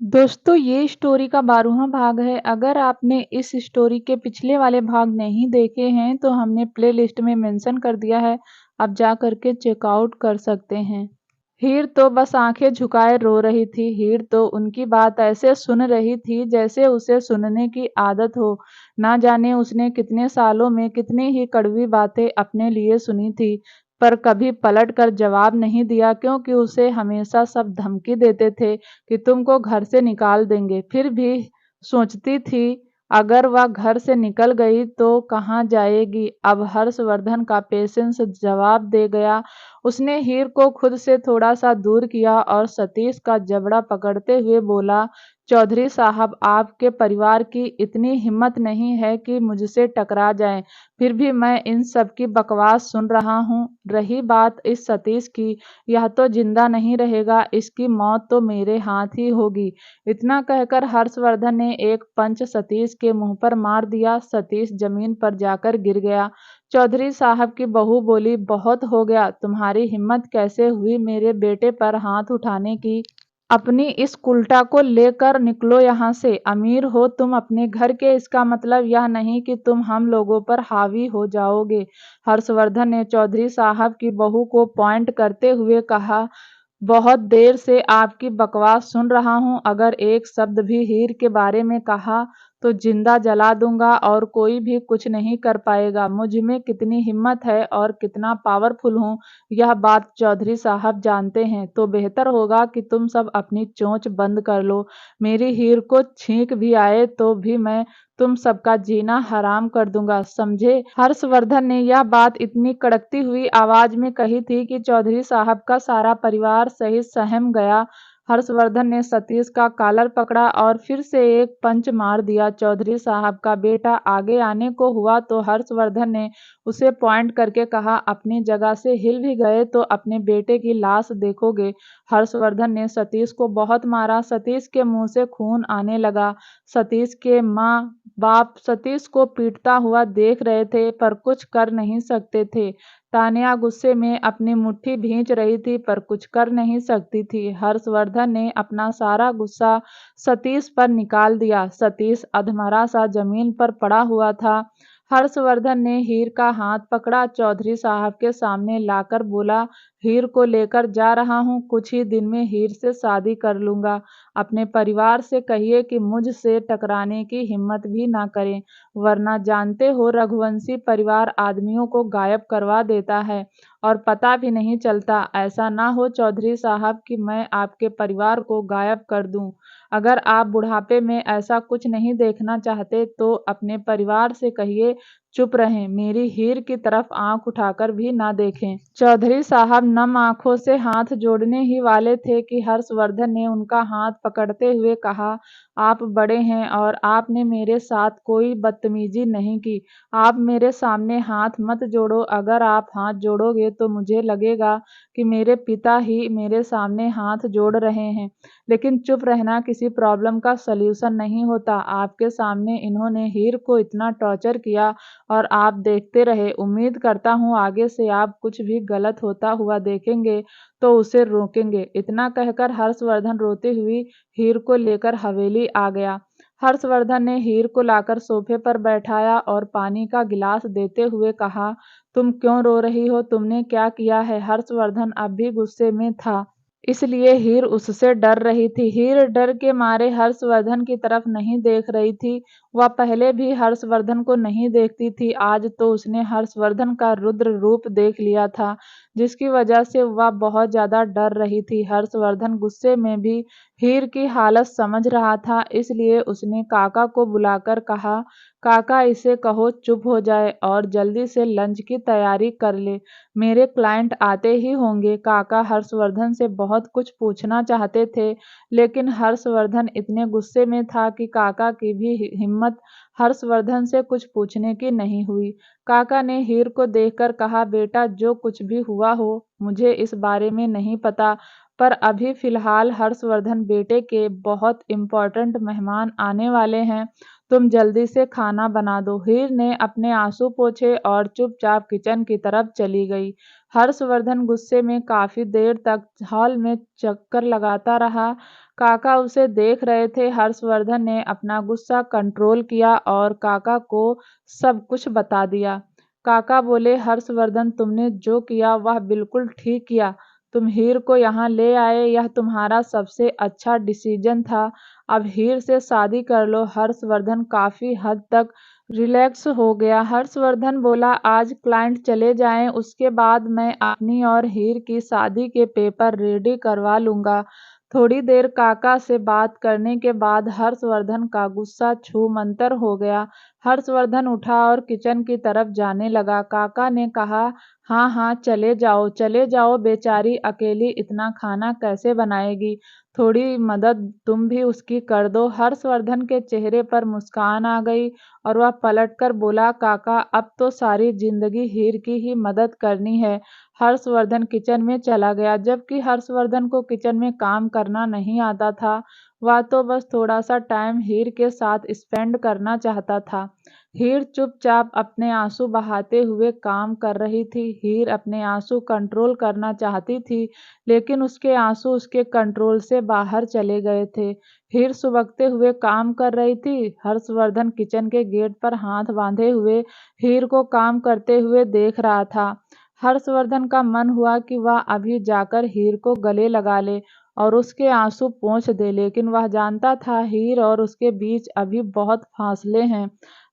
दोस्तों ये स्टोरी का 12वां भाग है। अगर आपने इस स्टोरी के पिछले वाले भाग नहीं देखे हैं तो हमने प्लेलिस्ट में मेंशन कर दिया है, आप जा कर के चेकआउट कर सकते हैं। हीर तो बस आंखें झुकाए रो रही थी। हीर तो उनकी बात ऐसे सुन रही थी जैसे उसे सुनने की आदत हो। ना जाने उसने कितने सालों में कितनी ही कड़वी बातें अपने लिए सुनी थी, पर कभी पलट कर जवाब नहीं दिया, क्योंकि उसे हमेशा सब धमकी देते थे कि तुमको घर से निकाल देंगे। फिर भी सोचती थी अगर वह घर से निकल गई तो कहाँ जाएगी। अब हर्षवर्धन का पेशेंस जवाब दे गया। उसने हीर को खुद से थोड़ा सा दूर किया और सतीश का जबड़ा पकड़ते हुए बोला, चौधरी साहब, आपके परिवार की इतनी हिम्मत नहीं है कि मुझसे टकरा जाएं, फिर भी मैं इन सब की बकवास सुन रहा हूँ। रही बात इस सतीश की, यह तो जिंदा नहीं रहेगा, इसकी मौत तो मेरे हाथ ही होगी। इतना कहकर हर्षवर्धन ने एक पंच सतीश के मुंह पर मार दिया। सतीश जमीन पर जाकर गिर गया। चौधरी साहब की बहू बोली, बहुत हो गया, तुम्हारी हिम्मत कैसे हुई मेरे बेटे पर हाथ उठाने की। अपनी इस कुल्टा को लेकर निकलो यहाँ से। अमीर हो तुम अपने घर के, इसका मतलब यह नहीं कि तुम हम लोगों पर हावी हो जाओगे। हर्षवर्धन ने चौधरी साहब की बहू को पॉइंट करते हुए कहा, बहुत देर से आपकी बकवास सुन रहा हूँ। अगर एक शब्द भी हीर के बारे में कहा तो जिंदा जला दूंगा और कोई भी कुछ नहीं कर पाएगा। मुझ में कितनी हिम्मत है और कितना पावरफुल हूँ, यह बात चौधरी साहब जानते हैं। तो बेहतर होगा कि तुम सब अपनी चोंच बंद कर लो। मेरी हीर को छींक भी आए तो भी मैं तुम सबका जीना हराम कर दूंगा, समझे। हर्षवर्धन ने यह बात इतनी कड़कती हुई आवाज में कही थी कि चौधरी साहब का सारा परिवार सहित सहम गया। हर्षवर्धन ने सतीश का कॉलर पकड़ा और फिर से एक पंच मार दिया। चौधरी साहब का बेटा आगे आने को हुआ तो हर्षवर्धन ने उसे पॉइंट करके कहा, अपनी जगह से हिल भी गए तो अपने बेटे की लाश देखोगे। हर्षवर्धन ने सतीश को बहुत मारा। सतीश के मुंह से खून आने लगा। सतीश के माँ बाप सतीश को पीटता हुआ देख रहे थे पर कुछ कर नहीं सकते थे। तान्या गुस्से में अपनी मुट्ठी भींच रही थी पर कुछ कर नहीं सकती थी। हर्षवर्धन ने अपना सारा गुस्सा सतीश पर निकाल दिया। सतीश अधमरा सा जमीन पर पड़ा हुआ था। हर्षवर्धन ने हीर का हाथ पकड़ा, चौधरी साहब के सामने लाकर बोला, हीर को लेकर जा रहा हूँ, कुछ ही दिन में हीर से शादी कर लूंगा। अपने परिवार से कहिए कि मुझसे टकराने की हिम्मत भी ना करें, वरना जानते हो रघुवंशी परिवार आदमियों को गायब करवा देता है और पता भी नहीं चलता। ऐसा ना हो चौधरी साहब कि मैं आपके परिवार को गायब कर दूं। अगर आप बुढ़ापे में ऐसा कुछ नहीं देखना चाहते तो अपने परिवार से कहिए चुप रहें, मेरी हीर की तरफ आंख उठाकर भी ना देखें। चौधरी साहब नम आंखों से हाथ जोड़ने ही वाले थे कि हर्षवर्धन ने उनका हाथ पकड़ते हुए कहा, आप बड़े हैं और आपने मेरे साथ कोई बदतमीजी नहीं की। आप मेरे सामने हाथ मत जोड़ो। अगर आप हाथ जोड़ोगे तो मुझे लगेगा कि मेरे पिता ही मेरे सामने हाथ जोड़ रहे हैं। लेकिन चुप रहना किसी प्रॉब्लम का सल्यूशन नहीं होता। आपके सामने इन्होंने हीर को इतना टॉर्चर किया और आप देखते रहे। उम्मीद करता हूँ आगे से आप कुछ भी गलत होता हुआ देखेंगे तो उसे रोकेंगे। इतना कहकर हर्षवर्धन रोती हुई हीर को लेकर हवेली आ गया। हर्षवर्धन ने हीर को लाकर सोफे पर बैठाया और पानी का गिलास देते हुए कहा, तुम क्यों रो रही हो, तुमने क्या किया है। हर्षवर्धन अब भी गुस्से में था, इसलिए हीर उससे डर रही थी। हीर डर के मारे हर्षवर्धन की तरफ नहीं देख रही थी। वह पहले भी हर्षवर्धन को नहीं देखती थी, आज तो उसने हर्षवर्धन का रुद्र रूप देख लिया था, जिसकी वजह से वह बहुत ज्यादा डर रही थी। हर्षवर्धन गुस्से में भी हीर की हालत समझ रहा था, इसलिए उसने काका को बुलाकर कहा, काका इसे कहो चुप हो जाए और जल्दी से लंच की तैयारी कर ले, मेरे क्लाइंट आते ही होंगे। काका हर्षवर्धन से बहुत कुछ पूछना चाहते थे, लेकिन हर्षवर्धन इतने गुस्से में था कि काका की भी हिम्मत हर्षवर्धन से कुछ पूछने की नहीं हुई। काका ने हीर को देखकर कहा, बेटा जो कुछ भी हुआ हो मुझे इस बारे में नहीं पता, पर अभी फिलहाल हर्षवर्धन बेटे के बहुत इम्पोर्टेंट मेहमान आने वाले हैं, तुम जल्दी से खाना बना दो। हीर ने अपने आंसू पोंछे और चुपचाप किचन की तरफ चली गई। हर्षवर्धन गुस्से में काफी देर तक हॉल में चक्कर लगाता रहा। काका उसे देख रहे थे। हर्षवर्धन ने अपना गुस्सा कंट्रोल किया और काका को सब कुछ बता दिया। काका बोले, हर्षवर्धन, तुमने जो किया वह बिल्कुल ठीक किया। तुम हीर को यहाँ ले आए, यह तुम्हारा सबसे अच्छा डिसीजन था। अब हीर से शादी कर लो। हर्षवर्धन काफी हद तक रिलैक्स हो गया। हर्षवर्धन बोला, आज क्लाइंट चले जाएं, उसके बाद मैं अपनी और हीर की शादी के पेपर रेडी करवा लूंगा। थोड़ी देर काका से बात करने के बाद हर्षवर्धन का गुस्सा छूमंतर हो गया। हर्षवर्धन उठा और किचन की तरफ जाने लगा। काका ने कहा, हाँ हाँ, चले जाओ, बेचारी अकेली इतना खाना कैसे बनाएगी? थोड़ी मदद तुम भी उसकी कर दो। हर्षवर्धन के चेहरे पर मुस्कान आ गई और वह पलटकर बोला, काका, अब तो सारी जिंदगी हीर की ही मदद करनी है। हर्षवर्धन किचन में चला गया। जबकि हर्षवर्धन को किचन में काम करना नहीं आता था, वह तो बस थोड़ा सा टाइम हीर के साथ स्पेंड करना चाहता था। हीर चुपचाप अपने आंसू बहाते हुए काम कर रही थी। हीर अपने आंसू कंट्रोल करना चाहती थी, लेकिन उसके आंसू उसके कंट्रोल से बाहर चले गए थे। हीर सुबकते हुए काम कर रही थी। हर्षवर्धन किचन के गेट पर हाथ बांधे हुए हीर को काम करते हुए देख रहा था। हर्षवर्धन का मन हुआ कि वह अभी जाकर हीर को गले लगा ले और उसके आंसू पोंछ दे, लेकिन वह जानता था हीर और उसके बीच अभी बहुत फासले हैं।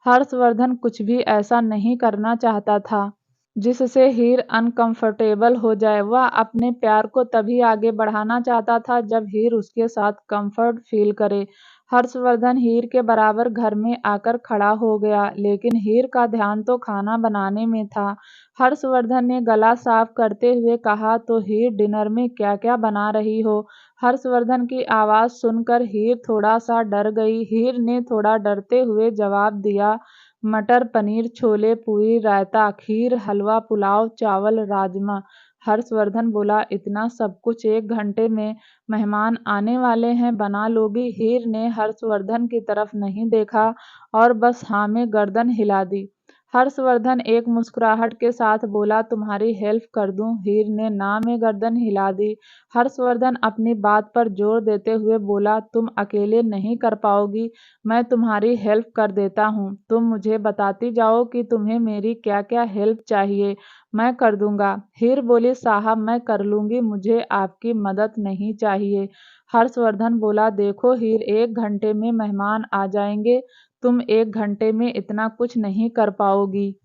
हर्षवर्धन कुछ भी ऐसा नहीं करना चाहता था जिससे हीर अनकंफर्टेबल हो जाए। वह अपने प्यार को तभी आगे बढ़ाना चाहता था जब हीर उसके साथ कंफर्ट फील करे। हर्षवर्धन हीर के बराबर घर में आकर खड़ा हो गया, लेकिन हीर का ध्यान तो खाना बनाने में था। हर्षवर्धन ने गला साफ करते हुए कहा, तो हीर, डिनर में क्या क्या बना रही हो? हर्षवर्धन की आवाज सुनकर हीर थोड़ा सा डर गई। हीर ने थोड़ा डरते हुए जवाब दिया, मटर पनीर, छोले, पूरी, रायता, खीर, हलवा, पुलाव, चावल, राजमा। हर्षवर्धन बोला, इतना सब कुछ 1 घंटे में? मेहमान आने वाले हैं, बना लोगी? हीर ने हर्षवर्धन की तरफ नहीं देखा और बस हाँ में गर्दन हिला दी। हर्षवर्धन एक मुस्कुराहट के साथ बोला, तुम्हारी हेल्प कर दूं? हीर ने ना में गर्दन हिला दी। हर्षवर्धन अपनी बात पर जोर देते हुए बोला, तुम अकेले नहीं कर पाओगी, मैं तुम्हारी हेल्प कर देता हूँ। तुम मुझे बताती जाओ कि तुम्हें मेरी क्या क्या हेल्प चाहिए, मैं कर दूंगा। हीर बोली, साहब, मैं कर लूंगी, मुझे आपकी मदद नहीं चाहिए। हर्षवर्धन बोला, देखो हीर, 1 घंटे में मेहमान आ जाएंगे, तुम 1 घंटे में इतना कुछ नहीं कर पाओगी।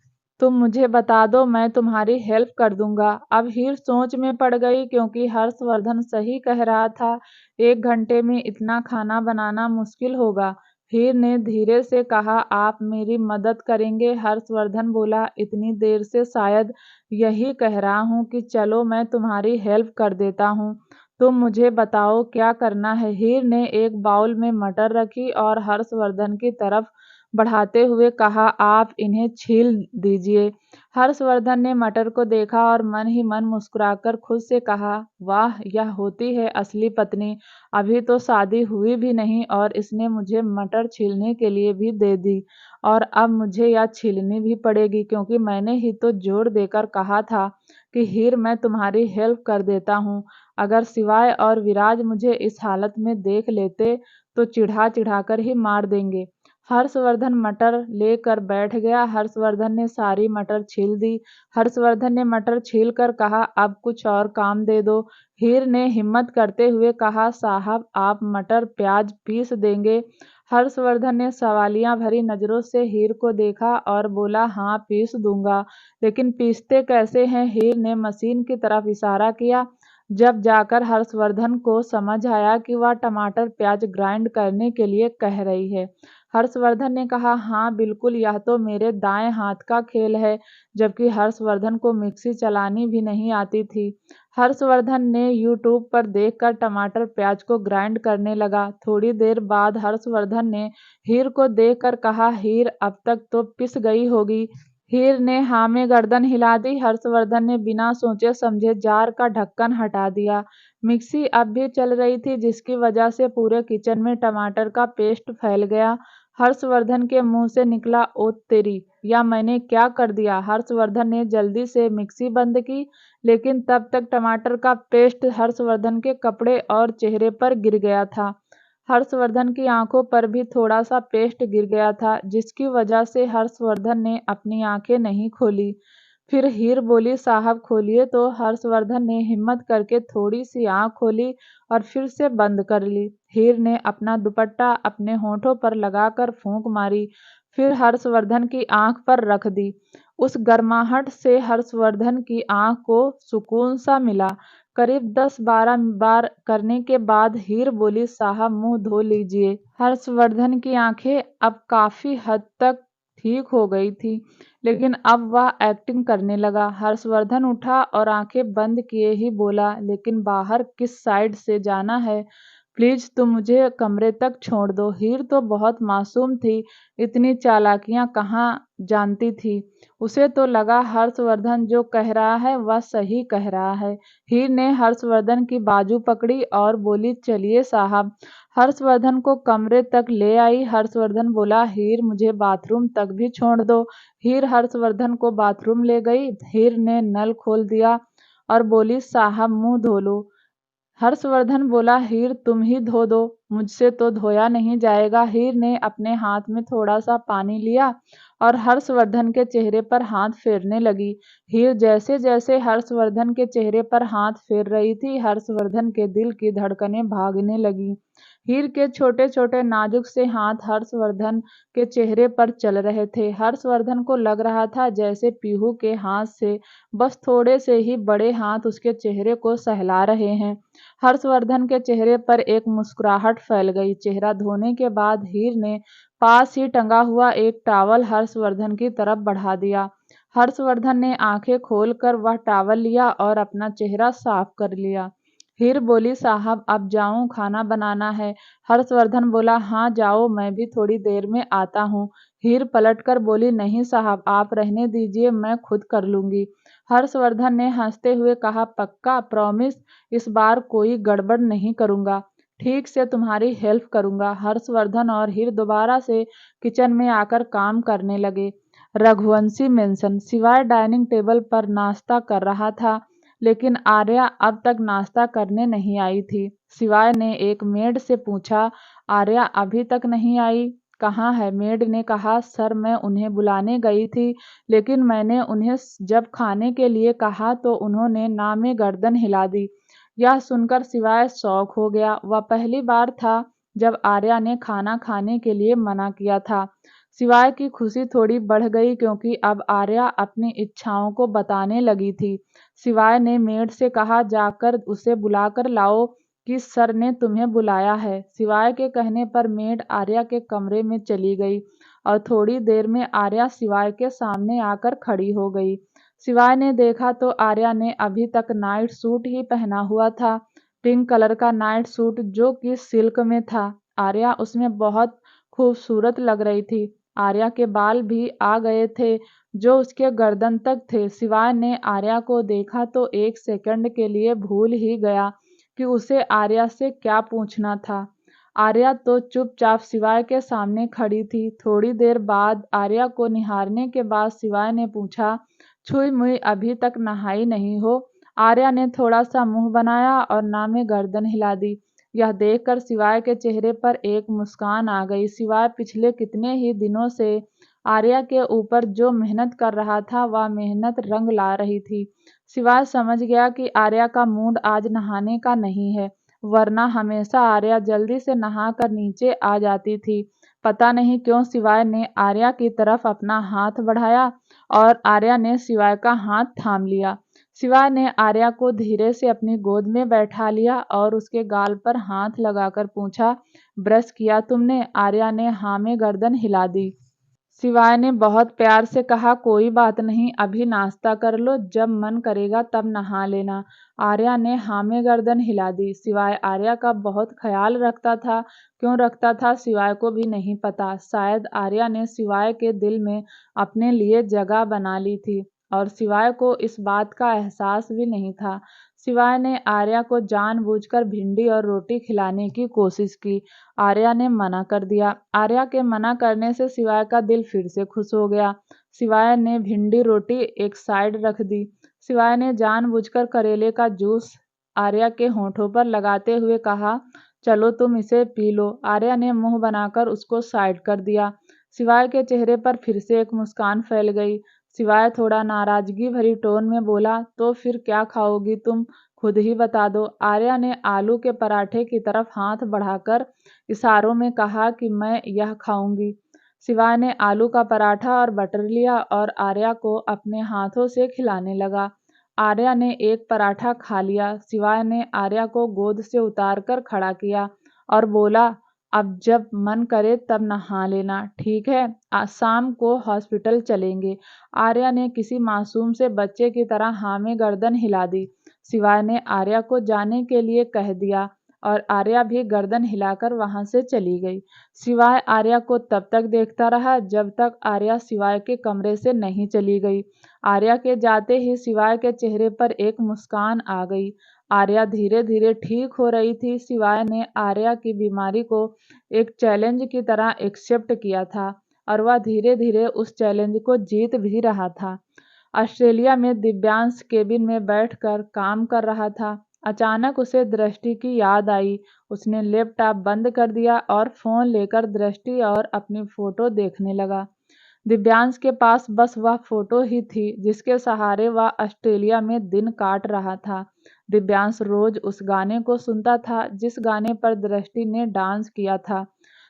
तुम मुझे बता दो, मैं तुम्हारी हेल्प कर दूंगा। अब हीर सोच में पड़ गई, क्योंकि हर्षवर्धन सही कह रहा था। 1 घंटे में इतना खाना बनाना मुश्किल होगा। हीर ने धीरे से कहा, आप मेरी मदद करेंगे? हर्षवर्धन बोला, इतनी देर से शायद यही कह रहा हूँ कि चलो मैं तुम्हारी हेल्प कर देता हूँ। तुम मुझे बताओ क्या करना है। हीर ने एक बाउल में मटर रखी और हर्षवर्धन की तरफ बढ़ाते हुए कहा, आप इन्हें छील दीजिए। हर्षवर्धन ने मटर को देखा और मन ही मन मुस्कुराकर खुद से कहा, वाह, यह होती है असली पत्नी। अभी तो शादी हुई भी नहीं और इसने मुझे मटर छीलने के लिए भी दे दी, और अब मुझे यह छीलनी भी पड़ेगी, क्योंकि मैंने ही तो जोर देकर कहा था कि हीर, मैं तुम्हारी हेल्प कर देता हूँ। अगर शिवाय और विराज मुझे इस हालत में देख लेते तो चिढ़ा चिढ़ा कर ही मार देंगे। हर्षवर्धन मटर लेकर बैठ गया। हर्षवर्धन ने सारी मटर छील दी। हर्षवर्धन ने मटर छील कर कहा, अब कुछ और काम दे दो। हीर ने हिम्मत करते हुए कहा, साहब, आप मटर प्याज पीस देंगे? हर्षवर्धन ने सवालिया भरी नजरों से हीर को देखा और बोला, हाँ, पीस दूंगा, लेकिन पीसते कैसे हैं? हीर ने मशीन की तरफ इशारा किया। जब जाकर हर्षवर्धन को समझ आया कि वह टमाटर प्याज ग्राइंड करने के लिए कह रही है। हर्षवर्धन ने कहा, हाँ बिल्कुल, यह तो मेरे दाएं हाथ का खेल है। जबकि हर्षवर्धन को मिक्सी चलानी भी नहीं आती थी। हर्षवर्धन ने यूट्यूब पर देखकर टमाटर प्याज को ग्राइंड करने लगा। थोड़ी देर बाद हर्षवर्धन ने हीर को देखकर कहा, हीर, अब तक तो पिस गई होगी। हीर ने हाँ में गर्दन हिला दी। हर्षवर्धन ने बिना सोचे समझे जार का ढक्कन हटा दिया। मिक्सी अब भी चल रही थी, जिसकी वजह से पूरे किचन में टमाटर का पेस्ट फैल गया। हर्षवर्धन के मुंह से निकला, ओ तेरी, या मैंने क्या कर दिया। हर्षवर्धन ने जल्दी से मिक्सी बंद की, लेकिन तब तक टमाटर का पेस्ट हर्षवर्धन के कपड़े और चेहरे पर गिर गया था। हर्षवर्धन की आंखों पर भी थोड़ा सा पेस्ट गिर गया था, जिसकी वजह से हर्षवर्धन ने अपनी आंखें नहीं खोली। फिर हीर बोली, साहब खोलिए। तो हर्षवर्धन ने हिम्मत करके थोड़ी सी आंख खोली और फिर से बंद कर ली। हीर ने अपना दुपट्टा अपने होठों पर लगाकर फूंक मारी, फिर हर्षवर्धन की आंख पर रख दी। उस गर्माहट से हर्षवर्धन की आंख को सुकून सा मिला। करीब 10-12 बार करने के बाद हीर बोली, साहब मुंह धो लीजिए। हर्षवर्धन की आंखें अब काफी हद तक ठीक हो गई थी, लेकिन अब वह एक्टिंग करने लगा। हर्षवर्धन उठा और आंखें बंद किए ही बोला, लेकिन बाहर किस साइड से जाना है? प्लीज तुम मुझे कमरे तक छोड़ दो। हीर तो बहुत मासूम थी, इतनी चालाकियां कहाँ जानती थी। उसे तो लगा हर्षवर्धन जो कह रहा है वह सही कह रहा है। हीर ने हर्षवर्धन की बाजू पकड़ी और बोली, चलिए साहब। हर्षवर्धन को कमरे तक ले आई। हर्षवर्धन बोला, हीर मुझे बाथरूम तक भी छोड़ दो। हीर हर्षवर्धन को बाथरूम ले गई। हीर ने नल खोल दिया और बोली, साहब मुंह धो लो। हर्षवर्धन बोला, हीर तुम ही धो दो, मुझसे तो धोया नहीं जाएगा। हीर ने अपने हाथ में थोड़ा सा पानी लिया और हर्षवर्धन के चेहरे पर हाथ फेरने लगी। हीर जैसे जैसे हर्षवर्धन के चेहरे पर हाथ फेर रही थी, हर्षवर्धन के दिल की धड़कनें भागने लगी। हीर के छोटे छोटे नाजुक से हाथ हर्षवर्धन के चेहरे पर चल रहे थे। हर्षवर्धन को लग रहा था जैसे पीहू के हाथ से बस थोड़े से ही बड़े हाथ उसके चेहरे को सहला रहे हैं। हर्षवर्धन के चेहरे पर एक मुस्कुराहट फैल गई। चेहरा धोने के बाद हीर ने पास ही टंगा हुआ एक टॉवल हर्षवर्धन की तरफ बढ़ा दिया। हर्षवर्धन ने आंखें खोलकर वह टॉवल लिया और अपना चेहरा साफ कर लिया। हीर बोली, साहब अब जाऊं, खाना बनाना है। हर्षवर्धन बोला, हाँ जाओ, मैं भी थोड़ी देर में आता हूँ। हीर पलटकर बोली, नहीं साहब, आप रहने दीजिए, मैं खुद कर लूंगी। हर्षवर्धन ने हंसते हुए कहा, पक्का? प्रॉमिस? इस बार कोई गड़बड़ नहीं करूंगा, ठीक से तुम्हारी हेल्प करूंगा। हर्षवर्धन और हीर दोबारा से किचन में आकर काम करने लगे। रघुवंशी मेंशन सिवाय डाइनिंग टेबल पर नाश्ता कर रहा था, लेकिन आर्या अब तक नाश्ता करने नहीं आई थी। सिवाय ने एक मेड से पूछा, आर्या अभी तक नहीं आई? कहाँ है? मेड ने कहा, सर मैं उन्हें बुलाने गई थी, लेकिन मैंने उन्हें जब खाने के लिए कहा तो उन्होंने ना में गर्दन हिला दी। यह सुनकर सिवाय शॉक हो गया। वह पहली बार था जब आर्या ने खाना खाने के लिए मना किया था। सिवाय की खुशी थोड़ी बढ़ गई, क्योंकि अब आर्या अपनी इच्छाओं को बताने लगी थी। सिवाय ने मेड से कहा, जाकर उसे बुलाकर लाओ कि सर ने तुम्हें बुलाया है। सिवाय के कहने पर मेड आर्या के कमरे में चली गई और थोड़ी देर में आर्या सिवाय के सामने आकर खड़ी हो गई। सिवाय ने देखा तो आर्या ने अभी तक नाइट सूट ही पहना हुआ था, पिंक कलर का नाइट सूट जो कि सिल्क में था। आर्या उसमें बहुत खूबसूरत लग रही थी। आर्या के बाल भी आ गए थे जो उसके गर्दन तक थे। सिवाय ने आर्या को देखा तो एक सेकंड के लिए भूल ही गया कि उसे आर्या से क्या पूछना था। आर्या तो चुपचाप सिवाय के सामने खड़ी थी। थोड़ी देर बाद आर्या को निहारने के बाद सिवाय ने पूछा, छुई मुई अभी तक नहाई नहीं हो? आर्या ने थोड़ा सा मुंह बनाया और ना में गर्दन हिला दी। यह देखकर सिवाय के चेहरे पर एक मुस्कान आ गई। सिवाय पिछले कितने ही दिनों से आर्या के ऊपर जो मेहनत कर रहा था वह मेहनत रंग ला रही थी। सिवाय समझ गया कि आर्या का मूड आज नहाने का नहीं है, वरना हमेशा आर्या जल्दी से नहाकर नीचे आ जाती थी। पता नहीं क्यों सिवाय ने आर्या की तरफ अपना हाथ बढ़ाया और आर्या ने सिवाय का हाथ थाम लिया। सिवाय ने आर्या को धीरे से अपनी गोद में बैठा लिया और उसके गाल पर हाथ लगाकर पूछा, ब्रश किया तुमने? आर्या ने हाँ में गर्दन हिला दी। सिवाय ने बहुत प्यार से कहा, कोई बात नहीं, अभी नाश्ता कर लो, जब मन करेगा तब नहा लेना। आर्या ने हाँ में गर्दन हिला दी। सिवाय आर्या का बहुत ख्याल रखता था। क्यों रखता था सिवाय को भी नहीं पता। शायद आर्या ने सिवाय के दिल में अपने लिए जगह बना ली थी और सिवाय को इस बात का एहसास भी नहीं था। शिवाय ने आर्या को जानबूझकर भिंडी और रोटी खिलाने की कोशिश की। आर्या ने मना कर दिया। आर्या के मना करने से शिवाय का दिल फिर से खुश हो गया। शिवाय ने भिंडी रोटी एक साइड रख दी। शिवाय ने जानबूझकर करेले का जूस आर्या के होठों पर लगाते हुए कहा, चलो तुम इसे पी लो। आर्या ने मुंह बनाकर उसको साइड कर दिया। शिवाय के चेहरे पर फिर से एक मुस्कान फैल गई। शिवाय थोड़ा नाराजगी भरी टोन में बोला, तो फिर क्या खाओगी तुम, खुद ही बता दो। आर्या ने आलू के पराठे की तरफ हाथ बढ़ाकर इशारों में कहा कि मैं यह खाऊंगी। शिवाय ने आलू का पराठा और बटर लिया और आर्या को अपने हाथों से खिलाने लगा। आर्या ने एक पराठा खा लिया। शिवाय ने आर्या को गोद से उतारकर खड़ा किया और बोला, अब जब मन करे तब नहा लेना, ठीक है? आज शाम को हॉस्पिटल चलेंगे। आर्या ने किसी मासूम से बच्चे की तरह हाँ में गर्दन हिला दी। शिवाय ने आर्या को जाने के लिए कह दिया और आर्या भी गर्दन हिलाकर वहां से चली गई। शिवाय आर्या को तब तक देखता रहा जब तक आर्या शिवाय के कमरे से नहीं चली गई। आर्या के जाते ही शिवाय के चेहरे पर एक मुस्कान आ गई। आर्या धीरे धीरे ठीक हो रही थी। शिवाय ने आर्या की बीमारी को एक चैलेंज की तरह एक्सेप्ट किया था और वह धीरे धीरे उस चैलेंज को जीत भी रहा था। ऑस्ट्रेलिया में दिव्यांश केबिन में बैठकर काम कर रहा था। अचानक उसे दृष्टि की याद आई। उसने लैपटॉप बंद कर दिया और फोन लेकर दृष्टि और अपनी फोटो देखने लगा। दिव्यांश के पास बस वह फोटो ही थी जिसके सहारे वह ऑस्ट्रेलिया में दिन काट रहा था। दिव्यांश रोज उस गाने को सुनता था जिस गाने पर दृष्टि ने डांस किया था।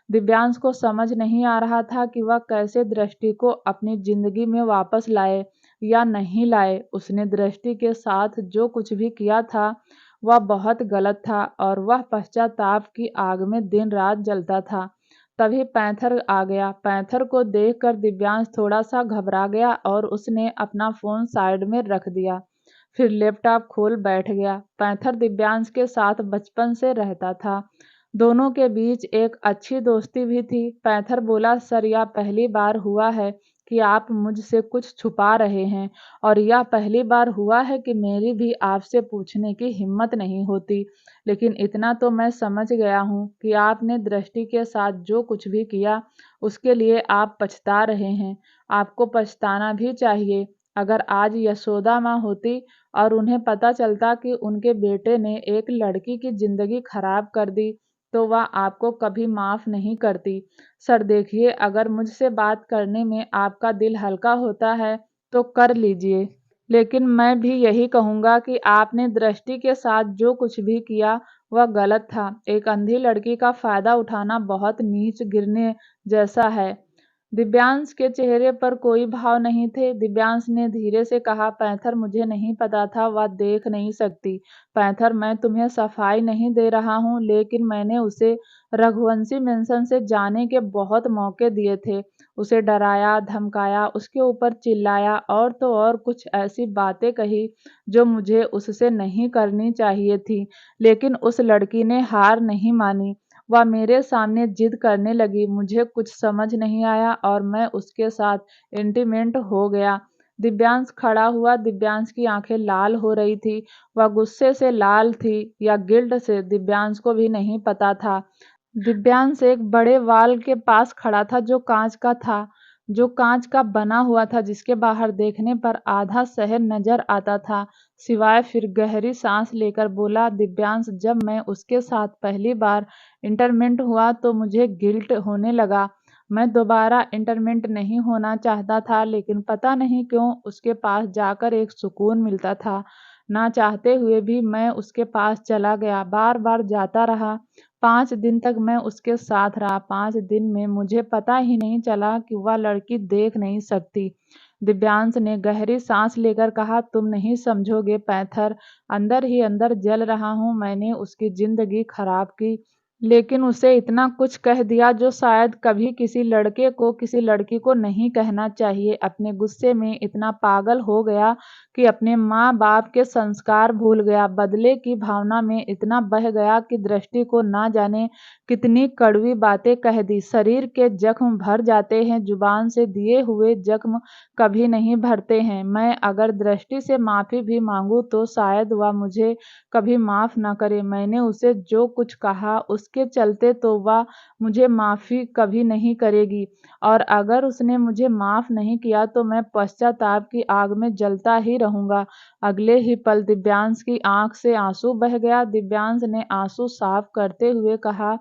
दिव्यांश को समझ नहीं आ रहा था कि वह कैसे दृष्टि को अपनी जिंदगी में वापस लाए या नहीं लाए। उसने दृष्टि के साथ जो कुछ भी किया था वह बहुत गलत था और वह पश्चाताप की आग में दिन रात जलता था। तभी पैंथर आ गया। पैंथर को देखकर दिव्यांश थोड़ा सा घबरा गया और उसने अपना फोन साइड में रख दिया। फिर लैपटॉप खोल बैठ गया। पैंथर दिव्यांश के साथ बचपन से रहता था। दोनों के बीच एक अच्छी दोस्ती भी थी। पैंथर बोला, सर यह पहली बार हुआ है कि आप मुझसे कुछ छुपा रहे हैं और यह पहली बार हुआ है कि मेरी भी आपसे पूछने की हिम्मत नहीं होती। लेकिन इतना तो मैं समझ गया हूँ कि आपने दृष्टि के साथ जो कुछ भी किया उसके लिए आप पछता रहे हैं। आपको पछताना भी चाहिए। अगर आज यशोदा माँ होती और उन्हें पता चलता कि उनके बेटे ने एक लड़की की जिंदगी खराब कर दी तो वह आपको कभी माफ नहीं करती। सर देखिए, अगर मुझसे बात करने में आपका दिल हल्का होता है तो कर लीजिए, लेकिन मैं भी यही कहूँगा कि आपने दृष्टि के साथ जो कुछ भी किया वह गलत था। एक अंधी लड़की का फायदा उठाना बहुत नीच गिरने जैसा है। दिव्यांश के चेहरे पर कोई भाव नहीं थे। दिव्यांश ने धीरे से कहा, पैंथर मुझे नहीं पता था वह देख नहीं सकती। पैंथर मैं तुम्हें सफाई नहीं दे रहा हूँ, लेकिन मैंने उसे रघुवंशी मेंशन से जाने के बहुत मौके दिए थे। उसे डराया, धमकाया, उसके ऊपर चिल्लाया और तो और कुछ ऐसी बातें कही जो मुझे उससे नहीं करनी चाहिए थी। लेकिन उस लड़की ने हार नहीं मानी। वह मेरे सामने जिद करने लगी। मुझे कुछ समझ नहीं आया और मैं उसके साथ इंटीमेट हो गया। दिव्यांश खड़ा हुआ। दिव्यांश की आंखें लाल हो रही थी। वह गुस्से से लाल थी या गिल्ट से, दिव्यांश को भी नहीं पता था। दिव्यांश एक बड़े वाल के पास खड़ा था जो कांच का बना हुआ था, जिसके बाहर देखने पर आधा शहर नजर आता था। शिवाय फिर गहरी सांस लेकर बोला, दिव्यांश जब मैं उसके साथ पहली बार इंटरमेंट हुआ तो मुझे गिल्ट होने लगा। मैं दोबारा इंटरमेंट नहीं होना चाहता था, लेकिन पता नहीं क्यों उसके पास जाकर एक सुकून मिलता था। ना चाहते हुए भी मैं उसके पास चला गया, बार बार जाता रहा। 5 दिन तक मैं उसके साथ रहा। 5 दिन में मुझे पता ही नहीं चला कि वह लड़की देख नहीं सकती। दिव्यांश ने गहरी सांस लेकर कहा, तुम नहीं समझोगे पैंथर, अंदर ही अंदर जल रहा हूँ। मैंने उसकी जिंदगी खराब की। लेकिन उसे इतना कुछ कह दिया जो शायद कभी किसी लड़के को किसी लड़की को नहीं कहना चाहिए। अपने गुस्से में इतना पागल हो गया कि अपने माँ-बाप के संस्कार भूल गया। बदले की भावना में इतना बह गया कि दृष्टि को ना जाने कितनी कड़वी बातें कह दी। शरीर के जख्म भर जाते हैं, जुबान से दिए हुए जख्म कभी नहीं भरते हैं। मैं अगर दृष्टि से माफ़ी भी माँगूँ तो शायद वह मुझे कभी माफ़ न करे। मैंने उसे जो कुछ कहा उसके चलते तो वह मुझे माफ़ी कभी नहीं करेगी, और अगर उसने मुझे माफ़ नहीं किया तो मैं पश्चाताप की आग में जलता ही रहूँगा। अगले ही पल दिव्यांश की आँख से आँसू बह गया। दिव्यांश ने आँसू साफ करते हुए कहा,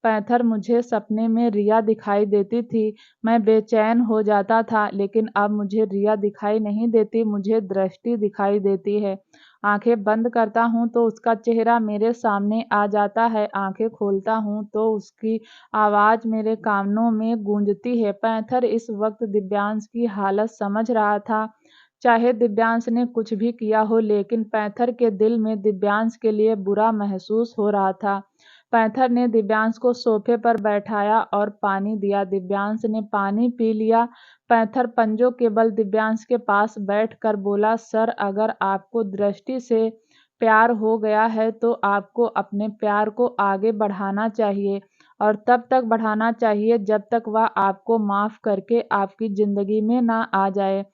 पैंथर, मुझे सपने में रिया दिखाई देती थी। मैं बेचैन हो जाता था, लेकिन अब मुझे रिया दिखाई नहीं देती, मुझे दृष्टि दिखाई देती है। आंखें बंद करता हूँ तो उसका चेहरा मेरे सामने आ जाता है, आंखें खोलता हूँ तो उसकी आवाज़ मेरे कानों में गूंजती है। पैंथर इस वक्त दिव्यांश की हालत समझ रहा था। चाहे दिव्यांश ने कुछ भी किया हो, लेकिन पैंथर के दिल में दिव्यांश के लिए बुरा महसूस हो रहा था। पैंथर ने दिव्यांश को सोफे पर बैठाया और पानी दिया। दिव्यांश ने पानी पी लिया। पैंथर पंजों के बल दिव्यांश के पास बैठकर बोला, सर, अगर आपको दृष्टि से प्यार हो गया है तो आपको अपने प्यार को आगे बढ़ाना चाहिए, और तब तक बढ़ाना चाहिए जब तक वह आपको माफ़ करके आपकी ज़िंदगी में ना आ जाए।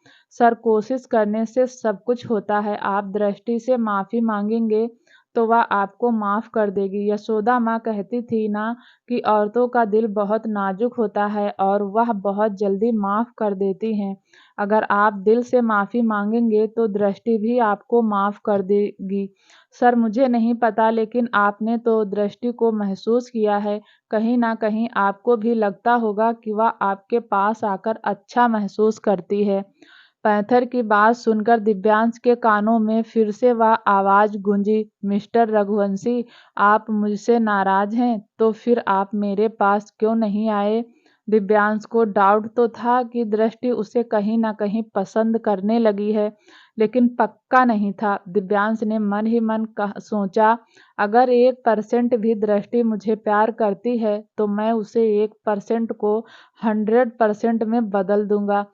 सर, कोशिश करने से सब कुछ होता है। आप दृष्टि से माफ़ी मांगेंगे तो वह आपको माफ़ कर देगी। यशोदा माँ कहती थी ना कि औरतों का दिल बहुत नाजुक होता है और वह बहुत जल्दी माफ़ कर देती हैं। अगर आप दिल से माफ़ी मांगेंगे तो दृष्टि भी आपको माफ़ कर देगी। सर, मुझे नहीं पता, लेकिन आपने तो दृष्टि को महसूस किया है। कहीं न कहीं आपको भी लगता होगा कि वह आपके पास आकर अच्छा महसूस करती है। पैंथर की बात सुनकर दिव्यांश के कानों में फिर से वह आवाज़ गूंजी, मिस्टर रघुवंशी, आप मुझसे नाराज़ हैं, तो फिर आप मेरे पास क्यों नहीं आए? दिव्यांश को डाउट तो था कि दृष्टि उसे कहीं न कहीं पसंद करने लगी है, लेकिन पक्का नहीं था। दिव्यांश ने मन ही मन सोचा, अगर 1% भी दृष्टि मुझे प्यार करती है, तो मैं उसे 1% को 100% में बदल दूँगा।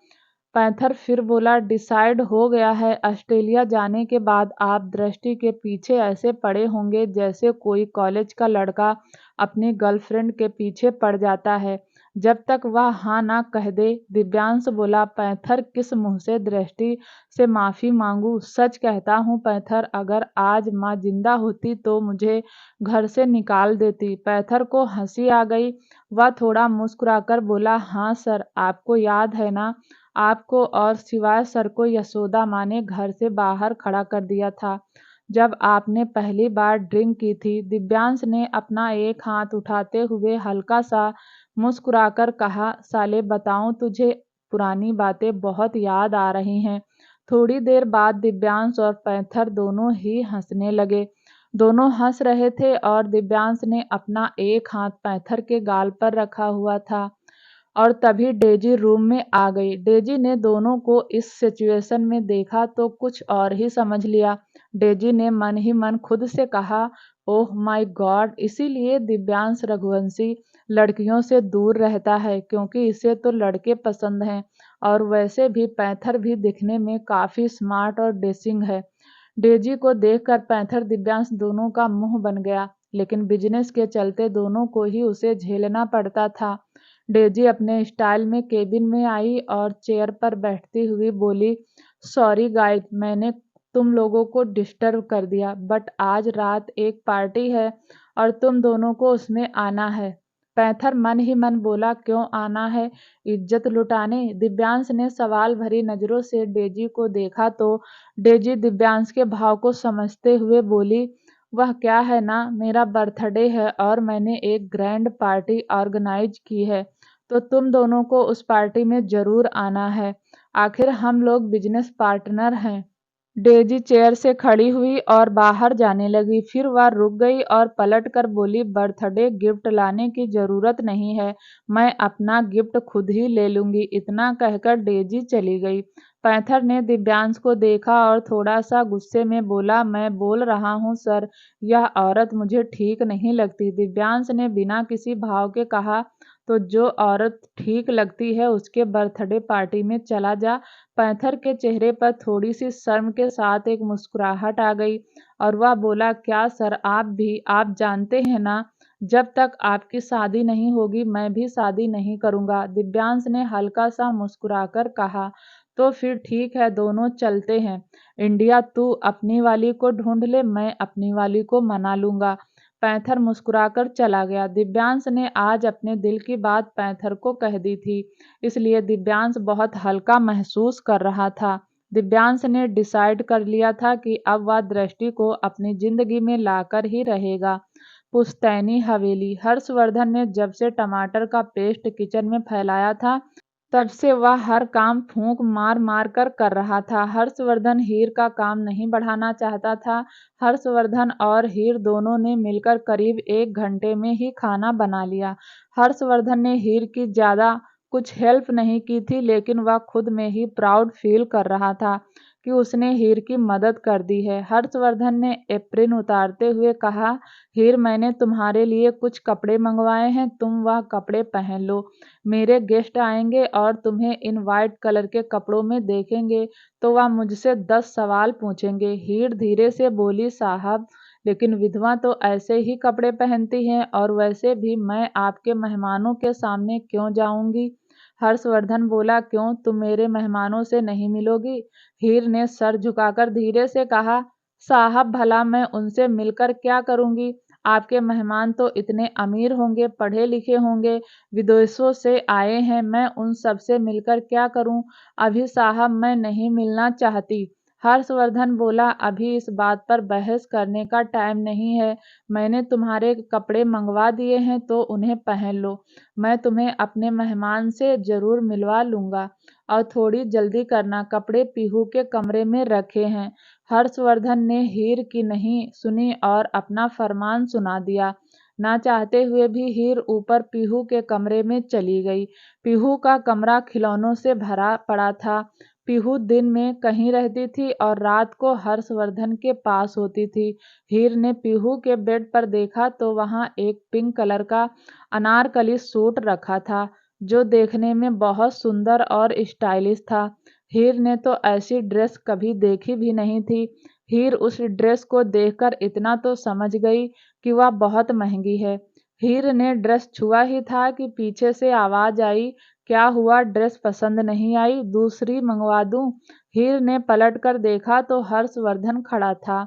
पैंथर फिर बोला, डिसाइड हो गया है। ऑस्ट्रेलिया जाने के बाद आप दृष्टि के पीछे ऐसे पड़े होंगे जैसे कोई कॉलेज का लड़का अपनी गर्लफ्रेंड के पीछे पड़ जाता है, जब तक वह हाँ ना कह दे। दिव्यांश बोला, पैंथर, किस मुंह से दृष्टि से माफ़ी मांगूं? सच कहता हूँ पैंथर, अगर आज माँ जिंदा होती तो मुझे घर से निकाल देती। पैंथर को हंसी आ गई। वह थोड़ा मुस्कुराकर बोला, हाँ सर, आपको याद है ना, आपको और सिवाय सर को यशोदा माँ ने घर से बाहर खड़ा कर दिया था जब आपने पहली बार ड्रिंक की थी। दिव्यांश ने अपना एक हाथ उठाते हुए हल्का सा मुस्कुराकर कहा, साले, बताऊं तुझे, पुरानी बातें बहुत याद आ रही हैं। थोड़ी देर बाद दिव्यांश और पैंथर दोनों ही हंसने लगे। दोनों हंस रहे थे और दिव्यांश ने अपना एक हाथ पैंथर के गाल पर रखा हुआ था, और तभी डेजी रूम में आ गई। डेजी ने दोनों को इस सिचुएशन में देखा तो कुछ और ही समझ लिया। डेजी ने मन ही मन खुद से कहा, ओह माय गॉड, इसीलिए दिव्यांश रघुवंशी लड़कियों से दूर रहता है, क्योंकि इसे तो लड़के पसंद हैं, और वैसे भी पैंथर भी दिखने में काफ़ी स्मार्ट और डेसिंग है। डेजी को देखकर पैंथर दिव्यांश दोनों का मुंह बन गया, लेकिन बिजनेस के चलते दोनों को ही उसे झेलना पड़ता था। डेजी अपने स्टाइल में केबिन में आई और चेयर पर बैठती हुई बोली, सॉरी गाइस, मैंने तुम लोगों को डिस्टर्ब कर दिया, बट आज रात एक पार्टी है और तुम दोनों को उसमें आना है। पैंथर मन ही मन बोला, क्यों आना है? इज्जत लुटाने? दिव्यांश ने सवाल भरी नजरों से डेजी को देखा तो डेजी दिव्यांश के भाव को समझते हुए बोली, वह क्या है ना, मेरा बर्थडे है और मैंने एक ग्रैंड पार्टी ऑर्गेनाइज की है, तो तुम दोनों को उस पार्टी में ज़रूर आना है। आखिर हम लोग बिजनेस पार्टनर हैं। डेज़ी चेयर से खड़ी हुई और बाहर जाने लगी। फिर वह रुक गई और पलटकर बोली, बर्थडे गिफ्ट लाने की ज़रूरत नहीं है, मैं अपना गिफ्ट खुद ही ले लूँगी। इतना कहकर डेज़ी चली गई। पैंथर ने दिव्यांश को देखा और थोड़ा सा गुस्से में बोला, मैं बोल रहा हूँ सर, यह औरत मुझे ठीक नहीं लगती। दिव्यांश ने बिना किसी भाव के कहा, तो जो औरत ठीक लगती है उसके बर्थडे पार्टी में चला जा। पैंथर के चेहरे पर थोड़ी सी शर्म के साथ एक मुस्कुराहट आ गई और वह बोला, क्या सर आप जानते हैं ना, जब तक आपकी शादी नहीं होगी मैं भी शादी नहीं करूंगा। दिव्यांश ने हल्का सा मुस्कुराकर कहा, तो फिर ठीक है, दोनों चलते हैं इंडिया। तू अपनी वाली को ढूंढ ले, मैं अपनी वाली को मना लूंगा। पैंथर मुस्कुराकर चला गया। दिव्यांश ने आज अपने दिल की बात पैंथर को कह दी थी, इसलिए दिव्यांश बहुत हल्का महसूस कर रहा था। दिव्यांश ने डिसाइड कर लिया था कि अब वह दृष्टि को अपनी जिंदगी में लाकर ही रहेगा। पुश्तैनी हवेली। हर्षवर्धन ने जब से टमाटर का पेस्ट किचन में फैलाया था, तब से वह हर काम फूंक मार मार कर रहा था। हर्षवर्धन हीर का काम नहीं बढ़ाना चाहता था। हर्षवर्धन और हीर दोनों ने मिलकर करीब 1 घंटे में ही खाना बना लिया। हर्षवर्धन ने हीर की ज्यादा कुछ हेल्प नहीं की थी, लेकिन वह खुद में ही प्राउड फील कर रहा था कि उसने हीर की मदद कर दी है। हर्षवर्धन ने एप्रिन उतारते हुए कहा, हीर मैंने तुम्हारे लिए कुछ कपड़े मंगवाए हैं, तुम वह कपड़े पहन लो। मेरे गेस्ट आएंगे और तुम्हें इन वाइट कलर के कपड़ों में देखेंगे तो वह मुझसे 10 सवाल पूछेंगे। हीर धीरे से बोली, साहब लेकिन विधवा तो ऐसे ही कपड़े पहनती हैं, और वैसे भी मैं आपके मेहमानों के सामने क्यों जाऊंगी। हर्षवर्धन बोला, क्यों, तुम मेरे मेहमानों से नहीं मिलोगी। हीर ने सर झुकाकर धीरे से कहा, साहब भला मैं उनसे मिलकर क्या करूंगी। आपके मेहमान तो इतने अमीर होंगे, पढ़े लिखे होंगे, विदेशों से आए हैं, मैं उन सब से मिलकर क्या करूं। अभी साहब मैं नहीं मिलना चाहती। हर्षवर्धन बोला, अभी इस बात पर बहस करने का टाइम नहीं है। मैंने तुम्हारे कपड़े मंगवा दिए हैं तो उन्हें पहन लो। मैं तुम्हें अपने मेहमान से जरूर मिलवा लूंगा, और थोड़ी जल्दी करना, कपड़े पीहू के कमरे में रखे हैं। हर्षवर्धन ने हीर की नहीं सुनी और अपना फरमान सुना दिया। ना चाहते हुए भी हीर ऊपर पीहू के कमरे में चली गई। पीहू का कमरा खिलौनों से भरा पड़ा था। पीहू दिन में कहीं रहती थी और रात को हर्षवर्धन के पास होती थी। हीर ने पीहू के बेड पर देखा तो वहां एक पिंक कलर का अनारकली सूट रखा था, जो देखने में बहुत सुंदर और स्टाइलिश था। हीर ने तो ऐसी ड्रेस कभी देखी भी नहीं थी। हीर उस ड्रेस को देखकर इतना तो समझ गई कि वह बहुत महंगी है। हीर ने ड्रेस छुआ ही था कि पीछे से आवाज आई, क्या हुआ, ड्रेस पसंद नहीं आई, दूसरी मंगवा दूं। हीर ने पलट कर देखा तो हर्षवर्धन खड़ा था।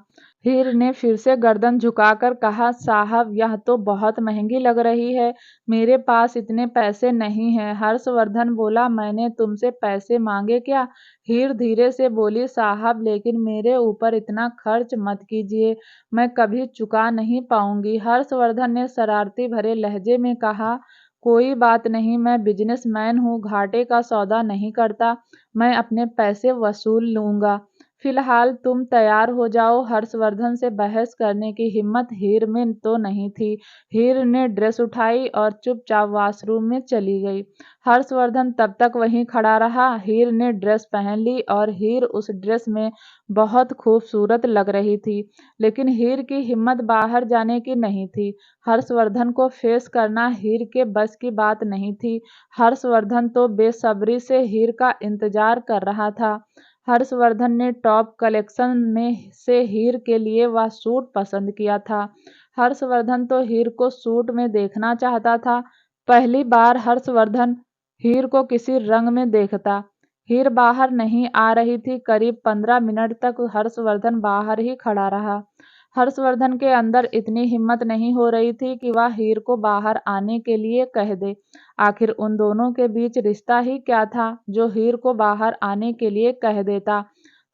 हीर ने फिर से गर्दन झुकाकर कहा, साहब यह तो बहुत महंगी लग रही है, मेरे पास इतने पैसे नहीं हैं। हर्षवर्धन बोला, मैंने तुमसे पैसे मांगे क्या। हीर धीरे से बोली, साहब लेकिन मेरे ऊपर इतना खर्च मत कीजिए, मैं कभी चुका नहीं पाऊंगी। हर्षवर्धन ने शरारती भरे लहजे में कहा, कोई बात नहीं, मैं बिजनेसमैन हूँ, घाटे का सौदा नहीं करता, मैं अपने पैसे वसूल लूंगा। फिलहाल तुम तैयार हो जाओ। हर्षवर्धन से बहस करने की हिम्मत हीर में तो नहीं थी। हीर ने ड्रेस उठाई और चुपचाप वॉशरूम में चली गई। हर्षवर्धन तब तक वहीं खड़ा रहा। हीर ने ड्रेस पहन ली और हीर उस ड्रेस में बहुत खूबसूरत लग रही थी, लेकिन हीर की हिम्मत बाहर जाने की नहीं थी। हर्षवर्धन को फेस करना हीर के बस की बात नहीं थी। हर्षवर्धन तो बेसब्री से हीर का इंतजार कर रहा था। हर्षवर्धन ने टॉप कलेक्शन में से हीर के लिए वह सूट पसंद किया था। हर्षवर्धन तो हीर को सूट में देखना चाहता था। पहली बार हर्षवर्धन हीर को किसी रंग में देखता। हीर बाहर नहीं आ रही थी। करीब 15 मिनट तक हर्षवर्धन बाहर ही खड़ा रहा। हर्षवर्धन के अंदर इतनी हिम्मत नहीं हो रही थी कि वह हीर को बाहर आने के लिए कह दे। आखिर उन दोनों के बीच रिश्ता ही क्या था जो हीर को बाहर आने के लिए कह देता।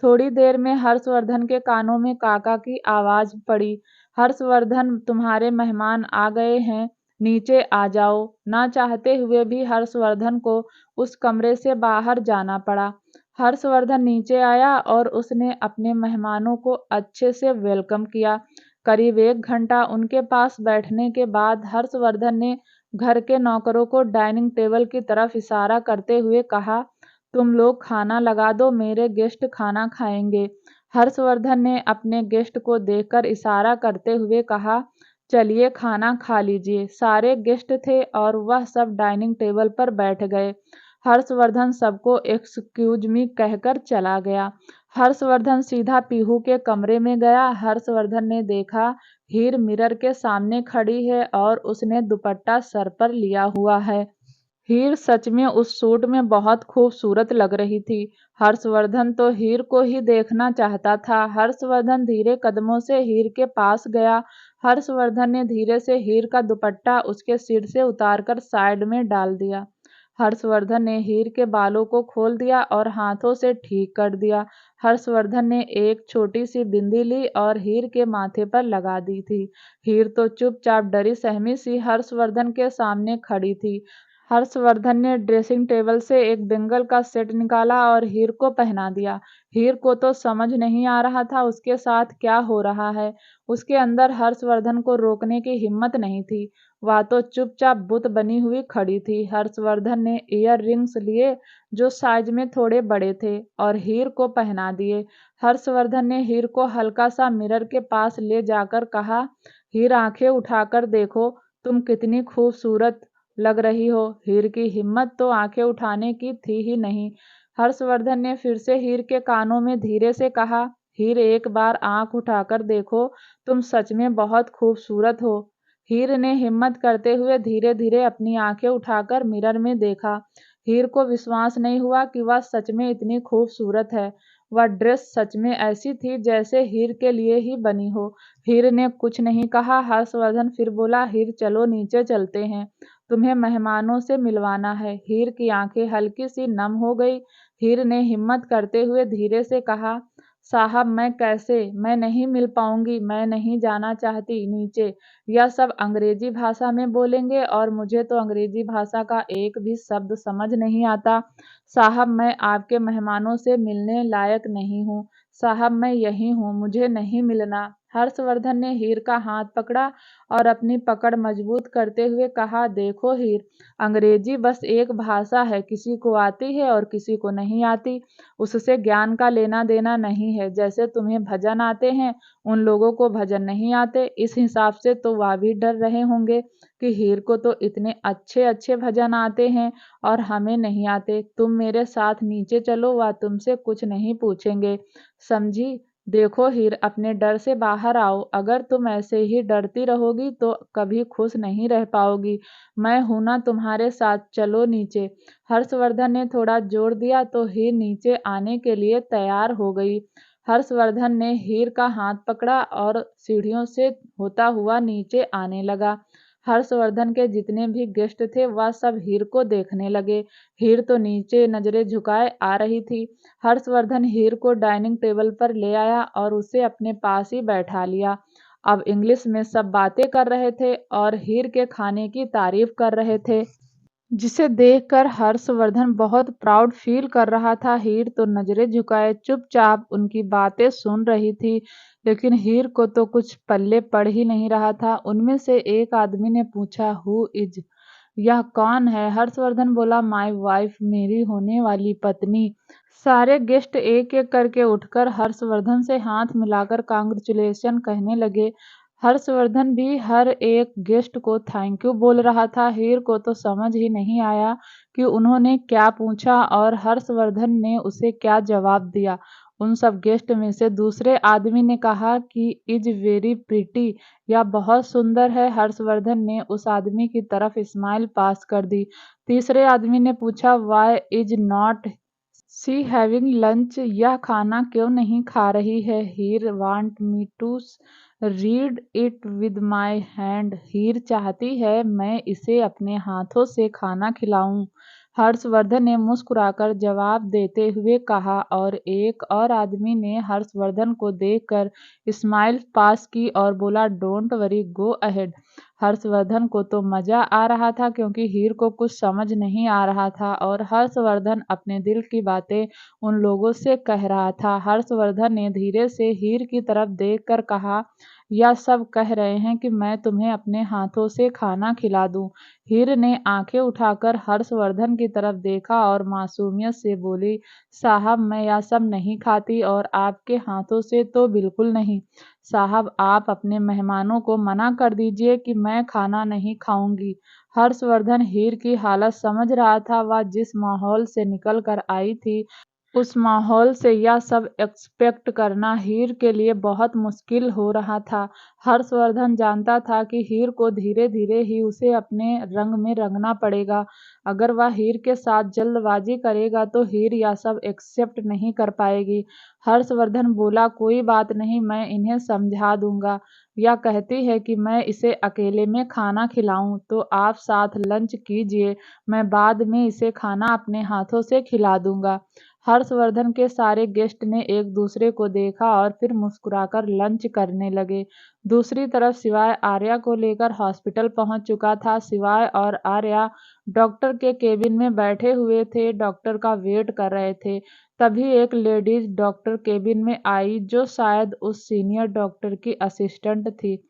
थोड़ी देर में हर्षवर्धन के कानों में काका की आवाज पड़ी, हर्षवर्धन तुम्हारे मेहमान आ गए हैं, नीचे आ जाओ। ना चाहते हुए भी हर्षवर्धन को उस कमरे से बाहर जाना पड़ा। हर्षवर्धन नीचे आया और उसने अपने मेहमानों को अच्छे से वेलकम किया। करीब 1 घंटा उनके पास बैठने के बाद हर्षवर्धन ने घर के नौकरों को डाइनिंग टेबल की तरफ इशारा करते हुए कहा, तुम लोग खाना लगा दो, मेरे गेस्ट खाना खाएंगे। हर्षवर्धन ने अपने गेस्ट को देखकर इशारा करते हुए कहा, चलिए खाना खा लीजिए। सारे गेस्ट थे और वह सब डाइनिंग टेबल पर बैठ गए। हर्षवर्धन सबको एक्सक्यूज मी कहकर चला गया। हर्षवर्धन सीधा पीहू के कमरे में गया। हर्षवर्धन ने देखा हीर मिरर के सामने खड़ी है और उसने दुपट्टा सर पर लिया हुआ है। हीर सच में उस सूट में बहुत खूबसूरत लग रही थी। हर्षवर्धन तो हीर को ही देखना चाहता था। हर्षवर्धन धीरे कदमों से हीर के पास गया। हर्षवर्धन ने धीरे से हीर का दुपट्टा उसके सिर से उतारकर साइड में डाल दिया। हर्षवर्धन ने हीर के बालों को खोल दिया और हाथों से ठीक कर दिया। हर्षवर्धन ने एक छोटी सी बिंदी ली और हीर के माथे पर लगा दी थी। हीर तो चुपचाप डरी सहमी सी हर्षवर्धन के सामने खड़ी थी। हर्षवर्धन ने ड्रेसिंग टेबल से एक बेंगल का सेट निकाला और हीर को पहना दिया। हीर को तो समझ नहीं आ रहा था उसके साथ क्या हो रहा है। उसके अंदर हर्षवर्धन को रोकने की हिम्मत नहीं थी। वह तो चुपचाप बुत बनी हुई खड़ी थी। हर्षवर्धन ने ईयर रिंग्स लिए जो साइज में थोड़े बड़े थे और हीर को पहना दिए। हर्षवर्धन ने हीर को हल्का सा मिरर के पास ले जाकर कहा, हीर आंखें उठाकर देखो, तुम कितनी खूबसूरत लग रही हो। हीर की हिम्मत तो आंखें उठाने की थी ही नहीं। हर्षवर्धन ने फिर से हीर के कानों में धीरे से कहा, हीर एक बार आंख उठाकर देखो, तुम सच में बहुत खूबसूरत हो। हीर ने हिम्मत करते हुए धीरे धीरे अपनी आंखें उठाकर मिरर में देखा। हीर को विश्वास नहीं हुआ कि वह सच में इतनी खूबसूरत है। वह ड्रेस सच में ऐसी थी जैसे हीर के लिए ही बनी हो। हीर ने कुछ नहीं कहा। हर्षवर्धन फिर बोला, हीर चलो नीचे चलते हैं, तुम्हें मेहमानों से मिलवाना है। हीर की आंखें हल्की सी नम हो गई। हीर ने हिम्मत करते हुए धीरे से कहा, साहब मैं कैसे, मैं नहीं मिल पाऊंगी, मैं नहीं जाना चाहती नीचे। यह सब अंग्रेजी भाषा में बोलेंगे और मुझे तो अंग्रेजी भाषा का एक भी शब्द समझ नहीं आता। साहब मैं आपके मेहमानों से मिलने लायक नहीं हूँ। साहब मैं यहीं हूँ, मुझे नहीं मिलना। हर्षवर्धन ने हीर का हाथ पकड़ा और अपनी पकड़ मजबूत करते हुए कहा, देखो हीर, अंग्रेजी बस एक भाषा है, किसी को आती है और किसी को नहीं आती। उससे ज्ञान का लेना देना नहीं है। जैसे तुम्हें भजन आते हैं, उन लोगों को भजन नहीं आते। इस हिसाब से तो वह भी डर रहे होंगे कि हीर को तो इतने अच्छे अच्छे भजन आते हैं और हमें नहीं आते। तुम मेरे साथ नीचे चलो, वह तुमसे कुछ नहीं पूछेंगे, समझी। देखो हीर, अपने डर से बाहर आओ। अगर तुम ऐसे ही डरती रहोगी तो कभी खुश नहीं रह पाओगी। मैं हूं ना तुम्हारे साथ, चलो नीचे। हर्षवर्धन ने थोड़ा जोर दिया तो हीर नीचे आने के लिए तैयार हो गई। हर्षवर्धन ने हीर का हाथ पकड़ा और सीढ़ियों से होता हुआ नीचे आने लगा। हर्षवर्धन के जितने भी गेस्ट थे वह सब हीर को देखने लगे। हीर तो नीचे नजरें झुकाए आ रही थी। हर्षवर्धन हीर को डाइनिंग टेबल पर ले आया और उसे अपने पास ही बैठा लिया। अब इंग्लिश में सब बातें कर रहे थे और हीर के खाने की तारीफ कर रहे थे, जिसे देखकर हर्षवर्धन बहुत प्राउड फील कर रहा था। हीर तो नजरें झुकाए चुपचाप उनकी बातें सुन रही थी, लेकिन हीर को तो कुछ पल्ले पड़ ही नहीं रहा था। उनमें से एक आदमी ने पूछा, हु इज, यह कौन है? हर्षवर्धन बोला, माय वाइफ, मेरी होने वाली पत्नी। सारे गेस्ट एक एक करके उठकर हर्षवर्धन से हाथ मिलाकर कांग्रेचुलेशन कहने लगे। हर्षवर्धन भी हर एक गेस्ट को थैंक यू बोल रहा था। हीर को तो समझ ही नहीं आया कि उन्होंने क्या पूछा और हर्षवर्धन ने उसे क्या जवाब दिया। उन सब गेस्ट में से दूसरे आदमी ने कहा कि इज वेरी प्रिटी, या बहुत सुंदर है। हर्षवर्धन ने उस आदमी की तरफ स्माइल पास कर दी। तीसरे आदमी ने पूछा, why is not she having lunch, यह खाना क्यों नहीं खा रही है? Heer want me to read it with my hand, Heer चाहती है मैं इसे अपने हाथों से खाना खिलाऊं। हर्षवर्धन ने मुस्कुराकर जवाब देते हुए कहा और एक और आदमी ने हर्षवर्धन को देखकर स्माइल पास की और बोला, don't worry, go ahead. Harshvardhan को तो मजा आ रहा था क्योंकि हीर को कुछ समझ नहीं आ रहा था और हर्षवर्धन अपने दिल की बातें उन लोगों से कह रहा था। हर्षवर्धन ने धीरे से हीर की तरफ देखकर कहा, या सब कह रहे हैं कि मैं तुम्हें अपने हाथों से खाना खिला दूं। हीर ने आंखें उठाकर हर्षवर्धन की तरफ देखा और मासूमियत से बोली, साहब मैं यह सब नहीं खाती और आपके हाथों से तो बिल्कुल नहीं। साहब आप अपने मेहमानों को मना कर दीजिए कि मैं खाना नहीं खाऊंगी। हर्षवर्धन हीर की हालत समझ रहा था। वह जिस माहौल से निकल कर आई थी उस माहौल से यह सब एक्सपेक्ट करना हीर के लिए बहुत मुश्किल हो रहा था। हर्षवर्धन जानता था कि हीर को धीरे-धीरे ही उसे अपने रंग में रंगना पड़ेगा। अगर वह हीर के साथ जल्दबाजी करेगा तो हीर यह सब एक्सेप्ट नहीं कर पाएगी। हर्षवर्धन बोला, कोई बात नहीं, मैं इन्हें समझा दूंगा। यह कहती है कि मैं इसे अकेले में खाना खिलाऊं, तो आप साथ लंच कीजिए, मैं बाद में इसे खाना अपने हाथों से खिला दूंगा। हर्षवर्धन के सारे गेस्ट ने एक दूसरे को देखा और फिर मुस्कुराकर लंच करने लगे। दूसरी तरफ शिवाय आर्या को लेकर हॉस्पिटल पहुंच चुका था। शिवाय और आर्या डॉक्टर के केबिन में बैठे हुए थे, डॉक्टर का वेट कर रहे थे। तभी एक लेडीज डॉक्टर केबिन में आई जो शायद उस सीनियर डॉक्टर की असिस्टेंट थी।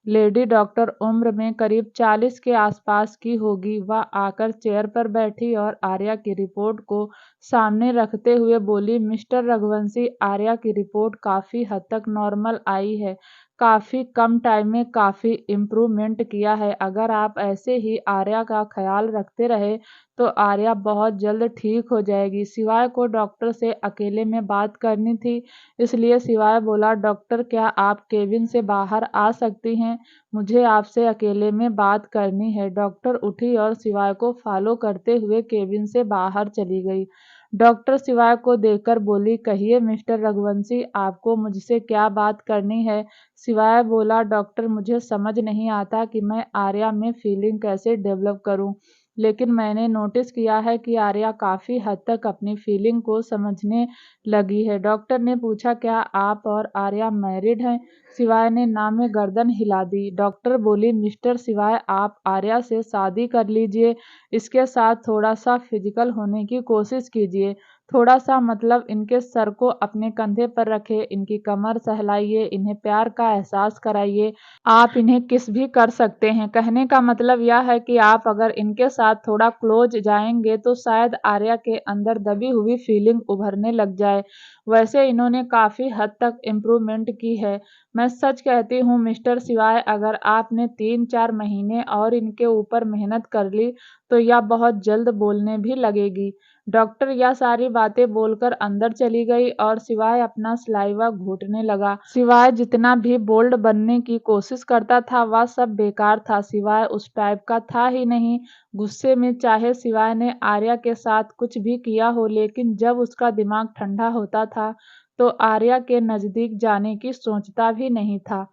लेडी डॉक्टर उम्र में करीब 40 के आसपास की होगी। वह आकर चेयर पर बैठी और आर्या की रिपोर्ट को सामने रखते हुए बोली, मिस्टर रघुवंशी, आर्या की रिपोर्ट काफ़ी हद तक नॉर्मल आई है। काफ़ी कम टाइम में काफ़ी इम्प्रूवमेंट किया है। अगर आप ऐसे ही आर्या का ख्याल रखते रहे तो आर्या बहुत जल्द ठीक हो जाएगी। शिवाय को डॉक्टर से अकेले में बात करनी थी, इसलिए शिवाय बोला, डॉक्टर क्या आप केबिन से बाहर आ सकती हैं? मुझे आपसे अकेले में बात करनी है। डॉक्टर उठी और शिवाय को फॉलो करते हुए केबिन से बाहर चली गई। डॉक्टर शिवाय को देखकर बोली, कहिए मिस्टर रघुवंशी, आपको मुझसे क्या बात करनी है? शिवाय बोला, डॉक्टर मुझे समझ नहीं आता कि मैं आर्या में फीलिंग कैसे डेवलप करूं, लेकिन मैंने नोटिस किया है कि आर्या काफ़ी हद तक अपनी फीलिंग को समझने लगी है। डॉक्टर ने पूछा, क्या आप और आर्या मैरिड हैं? शिवाय ने ना में गर्दन हिला दी। डॉक्टर बोली, मिस्टर शिवाय, आप आर्या से शादी कर लीजिए, इसके साथ थोड़ा सा फिजिकल होने की कोशिश कीजिए। थोड़ा सा मतलब इनके सर को अपने कंधे पर रखे, इनकी कमर सहलाइए, इन्हें प्यार का एहसास कराइए। आप इन्हें किस भी कर सकते हैं। कहने का मतलब यह है कि आप अगर इनके साथ थोड़ा क्लोज जाएंगे तो शायद आर्या के अंदर दबी हुई फीलिंग उभरने लग जाए। वैसे इन्होंने काफ़ी हद तक इम्प्रूवमेंट की है। मैं सच कहती हूँ मिस्टर शिवाय, अगर आपने 3-4 महीने और इनके ऊपर मेहनत कर ली तो यह बहुत जल्द बोलने भी लगेगी। डॉक्टर यह सारी बातें बोलकर अंदर चली गई और शिवाय अपना सलाइवा घूटने लगा। शिवाय जितना भी बोल्ड बनने की कोशिश करता था वह सब बेकार था। शिवाय उस टाइप का था ही नहीं। गुस्से में चाहे शिवाय ने आर्या के साथ कुछ भी किया हो, लेकिन जब उसका दिमाग ठंडा होता था तो आर्या के नज़दीक जाने की सोचता भी नहीं था।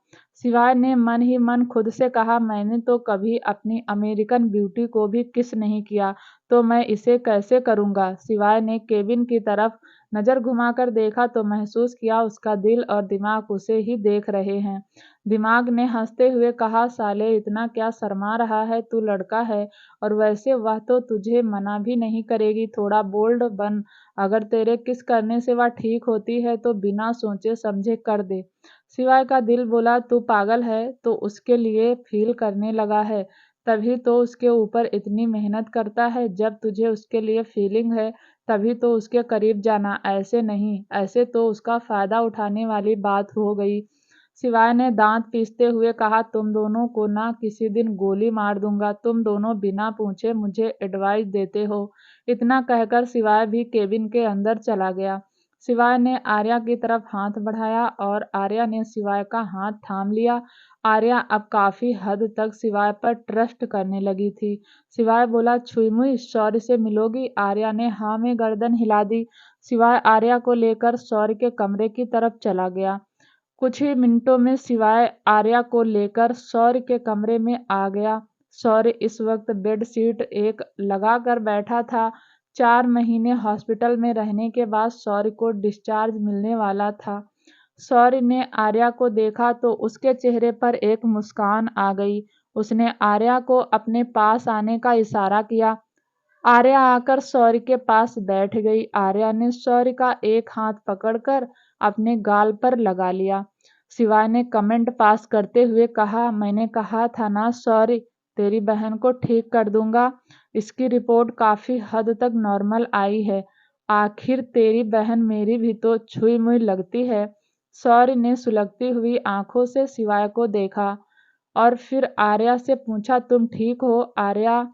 शिवाय ने मन ही मन खुद से कहा, मैंने तो कभी अपनी अमेरिकन ब्यूटी को भी किस नहीं किया, तो मैं इसे कैसे करूँगा? शिवाय ने केबिन की तरफ नज़र घुमाकर देखा तो महसूस किया उसका दिल और दिमाग उसे ही देख रहे हैं। दिमाग ने हंसते हुए कहा, साले इतना क्या शर्मा रहा है, तू लड़का है और वैसे वह तो तुझे मना भी नहीं करेगी, थोड़ा बोल्ड बन। अगर तेरे किस करने से वह ठीक होती है तो बिना सोचे समझे कर दे। शिवाय का दिल बोला, तू पागल है? तो उसके लिए फील करने लगा है, तभी तो उसके ऊपर इतनी मेहनत करता है। जब तुझे उसके लिए फीलिंग है तभी तो उसके करीब जाना, ऐसे नहीं। ऐसे तो उसका फ़ायदा उठाने वाली बात हो गई। शिवाय ने दांत पीसते हुए कहा, तुम दोनों को ना किसी दिन गोली मार दूंगा, तुम दोनों बिना पूछे मुझे एडवाइस देते हो। इतना कहकर शिवाय भी केबिन के अंदर चला गया। शिवाय ने आर्या की तरफ हाथ बढ़ाया और आर्या ने शिवाय का हाथ थाम लिया। आर्या अब काफ़ी हद तक शिवाय पर ट्रस्ट करने लगी थी। शिवाय बोला, छुई मुई शौर्य से मिलोगी? आर्या ने हाँ में गर्दन हिला दी। शिवाय आर्या को लेकर शौर्य के कमरे की तरफ चला गया। कुछ ही मिनटों में शिवाय आर्या को लेकर शौर्य के कमरे में आ गया। शौर्य इस वक्त बेडशीट एक लगा कर बैठा था। 4 महीने हॉस्पिटल में रहने के बाद शौर्य को डिस्चार्ज मिलने वाला था। शौर्य ने आर्या को देखा तो उसके चेहरे पर एक मुस्कान आ गई। उसने आर्या को अपने पास आने का इशारा किया। आर्या आकर शौर्य के पास बैठ गई। आर्या ने शौर्य का एक हाथ पकड़कर अपने गाल पर लगा लिया। शिवाय ने कमेंट पास करते हुए कहा, मैंने कहा था ना सॉरी, तेरी बहन को ठीक कर दूंगा। इसकी रिपोर्ट काफी हद तक नॉर्मल आई है। आखिर तेरी बहन मेरी भी तो छुई मुई लगती है। सॉरी ने सुलगती हुई आंखों से शिवाय को देखा और फिर आर्या से पूछा, तुम ठीक हो आर्या?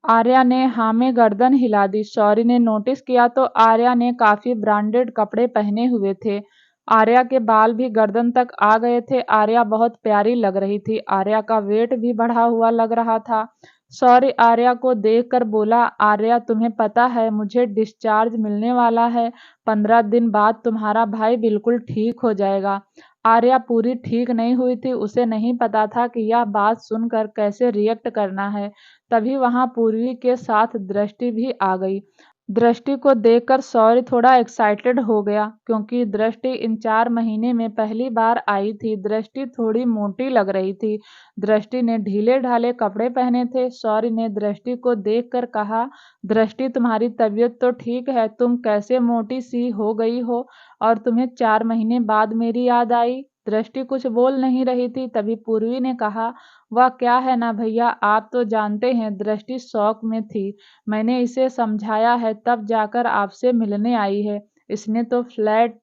आर्या ने हाँ में गर्दन हिला दी। शौर्य ने नोटिस किया तो आर्या ने काफी ब्रांडेड कपड़े पहने हुए थे। आर्या के बाल भी गर्दन तक आ गए थे। आर्या बहुत प्यारी लग रही थी। आर्या का वेट भी बढ़ा हुआ लग रहा था। शौर्य आर्या को देखकर बोला, आर्या तुम्हें पता है मुझे डिस्चार्ज मिलने वाला है। 15 दिन बाद तुम्हारा भाई बिल्कुल ठीक हो जाएगा। आर्या पूरी ठीक नहीं हुई थी। उसे नहीं पता था कि यह बात सुनकर कैसे रिएक्ट करना है। तभी वहां पूर्वी के साथ दृष्टि भी आ गई। दृष्टि को देखकर शौर्य थोड़ा एक्साइटेड हो गया क्योंकि दृष्टि इन 4 महीने में पहली बार आई थी। दृष्टि थोड़ी मोटी लग रही थी। दृष्टि ने ढीले ढाले कपड़े पहने थे। शौर्य ने दृष्टि को देखकर कहा, दृष्टि तुम्हारी तबीयत तो ठीक है, तुम कैसे मोटी सी हो गई हो और तुम्हें 4 महीने बाद मेरी याद आई? दृष्टि कुछ बोल नहीं रही थी। तभी पूर्वी ने कहा, वह क्या है ना भैया, आप तो जानते हैं। दृष्टि शौक में थी। मैंने इसे समझाया है तब जाकर आपसे मिलने आई है। इसने तो फ्लैट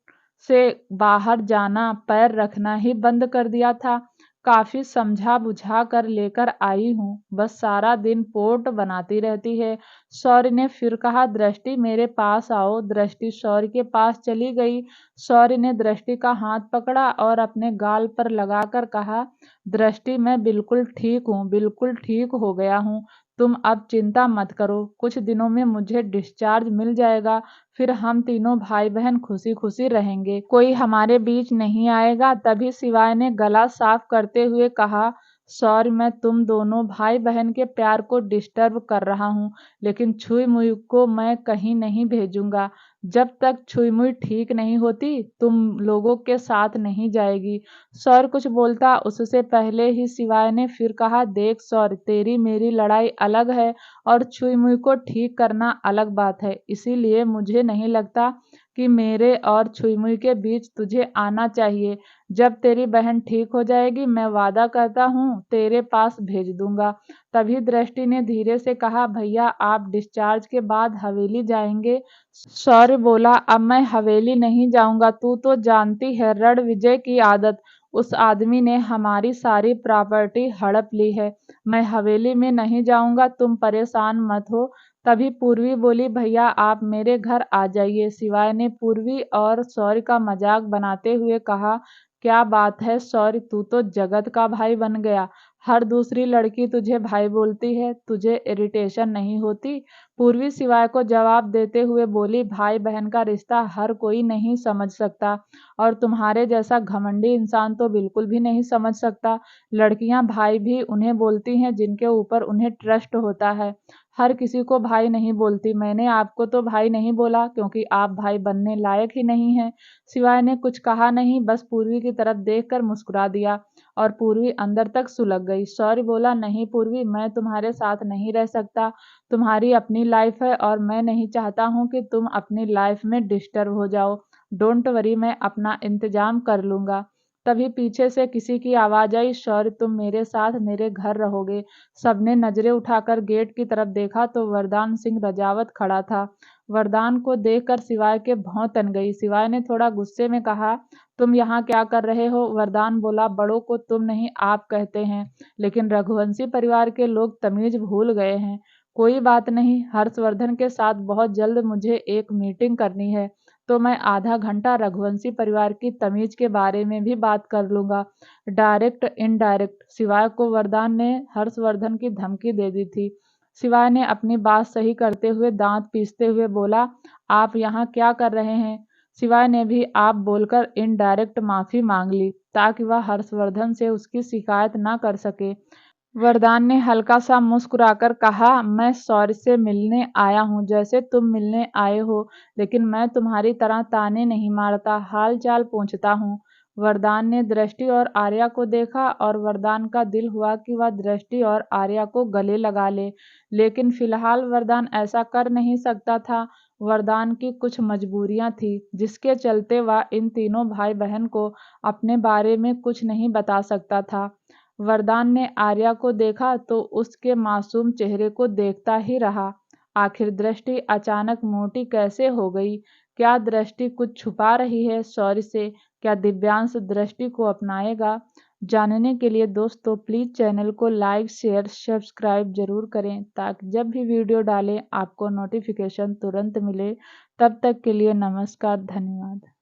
से बाहर जाना पैर रखना ही बंद कर दिया था। काफी समझा बुझा कर लेकर आई हूँ, बस सारा दिन पोर्ट बनाती रहती है। शौर्य ने फिर कहा, दृष्टि मेरे पास आओ। दृष्टि शौर्य के पास चली गई। शौर्य ने दृष्टि का हाथ पकड़ा और अपने गाल पर लगाकर कहा, दृष्टि मैं बिल्कुल ठीक हूँ, बिल्कुल ठीक हो गया हूँ। तुम अब चिंता मत करो, कुछ दिनों में मुझे डिस्चार्ज मिल जाएगा। फिर हम तीनों भाई बहन खुशी खुशी रहेंगे, कोई हमारे बीच नहीं आएगा। तभी शिवाय ने गला साफ करते हुए कहा, सॉरी मैं तुम दोनों भाई बहन के प्यार को डिस्टर्ब कर रहा हूँ, लेकिन छुई मुई को मैं कहीं नहीं भेजूंगा। जब तक छुई मुई ठीक नहीं होती तुम लोगों के साथ नहीं जाएगी। सौर कुछ बोलता उससे पहले ही शिवाय ने फिर कहा, देख सौर, तेरी मेरी लड़ाई अलग है और छुई मुई को ठीक करना अलग बात है। इसीलिए मुझे नहीं लगता कि मेरे और छुई मुई के बीच तुझे आना चाहिए। जब तेरी बहन ठीक हो जाएगी मैं वादा करता हूँ तेरे पास भेज दूंगा। तभी दृष्टि ने धीरे से कहा, भैया आप डिस्चार्ज के बाद हवेली जाएंगे? शौर्य बोला, अब मैं हवेली नहीं जाऊंगा। तू तो जानती है रणविजय की आदत। उस आदमी ने हमारी सारी प्रॉपर्टी हड़प ली है। मैं हवेली में नहीं जाऊंगा, तुम परेशान मत हो। तभी पूर्वी बोली, भैया आप मेरे घर आ जाइए। शिवाय ने पूर्वी और शौर्य का मजाक बनाते हुए कहा, क्या बात है शौर्य, तू तो जगत का भाई बन गया। हर दूसरी लड़की तुझे भाई बोलती है, तुझे इरिटेशन नहीं होती? पूर्वी शिवाय को जवाब देते हुए बोली, भाई बहन का रिश्ता हर कोई नहीं समझ सकता और तुम्हारे जैसा घमंडी इंसान तो बिल्कुल भी नहीं समझ सकता। लड़कियां भाई भी उन्हें बोलती हैं जिनके ऊपर उन्हें ट्रस्ट होता है, हर किसी को भाई नहीं बोलती। मैंने आपको तो भाई नहीं बोला क्योंकि आप भाई बनने लायक ही नहीं हैं। शिवाय ने कुछ कहा नहीं, बस पूर्वी की तरफ देखकर मुस्कुरा दिया और पूर्वी अंदर तक सुलग गई। सॉरी बोला, नहीं पूर्वी, मैं तुम्हारे साथ नहीं रह सकता। तुम्हारी अपनी लाइफ है और मैं नहीं चाहता हूँ कि तुम अपनी लाइफ में डिस्टर्ब हो जाओ। डोंट वरी, मैं अपना इंतजाम कर लूंगा। तभी पीछे से किसी की आवाज आई, शौर्य तुम मेरे साथ मेरे घर रहोगे। सबने नजरें उठाकर गेट की तरफ देखा तो वरदान सिंह रजावत खड़ा था। वरदान को देखकर शिवाय के भौं तन गई। शिवाय ने थोड़ा गुस्से में कहा, तुम यहाँ क्या कर रहे हो? वरदान बोला, बड़ों को तुम नहीं आप कहते हैं, लेकिन रघुवंशी परिवार के लोग तमीज भूल गए हैं। कोई बात नहीं, हर्षवर्धन के साथ बहुत जल्द मुझे एक मीटिंग करनी है, तो मैं आधा घंटा रघुवंशी परिवार की तमीज के बारे में भी बात कर लूंगा। डायरेक्ट इनडायरेक्ट शिवाय को वरदान ने हर्षवर्धन की धमकी दे दी थी। शिवाय ने अपनी बात सही करते हुए दांत पीसते हुए बोला, आप यहाँ क्या कर रहे हैं? शिवाय ने भी आप बोलकर इनडायरेक्ट माफी मांग ली ताकि वह हर्षवर्धन से उसकी शिकायत न कर सके। वरदान ने हल्का सा मुस्कुराकर कहा, मैं सौर्य से मिलने आया हूँ जैसे तुम मिलने आए हो, लेकिन मैं तुम्हारी तरह ताने नहीं मारता, हाल चाल पूछता हूँ। वरदान ने दृष्टि और आर्या को देखा और वरदान का दिल हुआ कि वह दृष्टि और आर्या को गले लगा ले, लेकिन फिलहाल वरदान ऐसा कर नहीं सकता था। वरदान की कुछ मजबूरियां थी जिसके चलते वह इन तीनों भाई बहन को अपने बारे में कुछ नहीं बता सकता था। वरदान ने आर्या को देखा तो उसके मासूम चेहरे को देखता ही रहा। आखिर दृष्टि अचानक मोटी कैसे हो गई? क्या दृष्टि कुछ छुपा रही है शौर्य से? क्या दिव्यांश दृष्टि को अपनाएगा? जानने के लिए दोस्तों प्लीज़ चैनल को लाइक शेयर सब्सक्राइब जरूर करें ताकि जब भी वीडियो डालें आपको नोटिफिकेशन तुरंत मिले। तब तक के लिए नमस्कार, धन्यवाद।